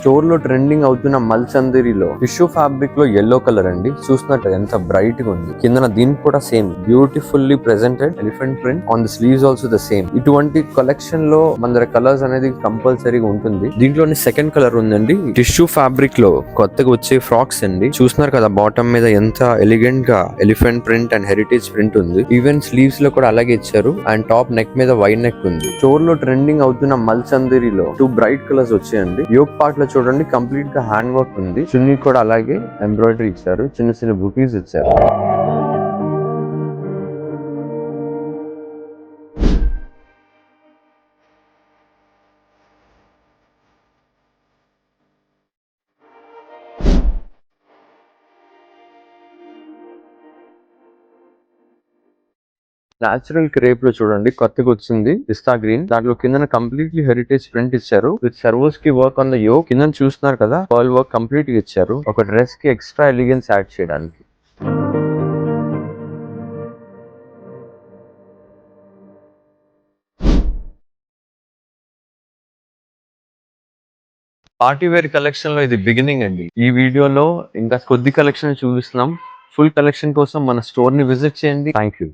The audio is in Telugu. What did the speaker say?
స్టోర్ లో ట్రెండింగ్ అవుతున్న మల్ చందేరిలో టిష్యూ ఫ్యాబ్రిక్ లో yellow కలర్ అండి. చూసినట్టు ఎంత బ్రైట్ గా ఉంది. కింద దీనికి కూడా same beautifully presented elephant print on the sleeves also the same. ఇటువంటి కలెక్షన్ లో మన దగ్గర కలర్స్ అనేది కంపల్సరీగా ఉంటుంది. దీంట్లోని సెకండ్ కలర్ ఉందండి. టిష్యూ ఫ్యాబ్రిక్ లో కొత్తగా వచ్చే ఫ్రాక్స్ అండి. చూస్తున్నారు కదా బాటమ్ మీద ఎంత ఎలిగెంట్ గా elephant print and heritage print ఉంది. ఈవెన్ స్లీవ్స్ లో కూడా అలాగే ఇచ్చారు. అండ్ టాప్ నెక్ మీద వైడ్ నెక్ ఉంది. స్టోర్ లో ట్రెండింగ్ అవుతున్న మల్ చందేరిలో 2 బ్రైట్ కలర్స్ వచ్చాయండి. యోక్ పార్ట్ లో చూడండి కంప్లీట్ గా హ్యాండ్ వర్క్ ఉంది. చున్నీ కూడా అలాగే ఎంబ్రాయిడరీ ఇచ్చారు. చిన్న చిన్న బుటీస్ ఇచ్చారు. నేచురల్ క్రేప్ లో చూడండి కొత్తగా వచ్చింది పిస్తా గ్రీన్. దాంట్లో కింద కంప్లీట్లీ హెరిటేజ్ ప్రింట్ ఇచ్చారు. విత్ సర్వోస్ కి వర్క్ ఆన్ ద యోక్. కింద చూస్తున్నారు కదా పర్ల్ వర్క్ కంప్లీట్ గా ఇచ్చారు. ఒక డ్రెస్ కి ఎక్స్ట్రా ఎలిగెన్స్ యాడ్ చేయడానికి. పార్టీ వేర్ కలెక్షన్ లో ఇది బిగినింగ్ అండి. ఈ వీడియోలో ఇంకా కొద్ది కలెక్షన్ చూపిస్తున్నాం. ఫుల్ కలెక్షన్ కోసం మన స్టోర్ ని విజిట్ చేయండి. Thank you.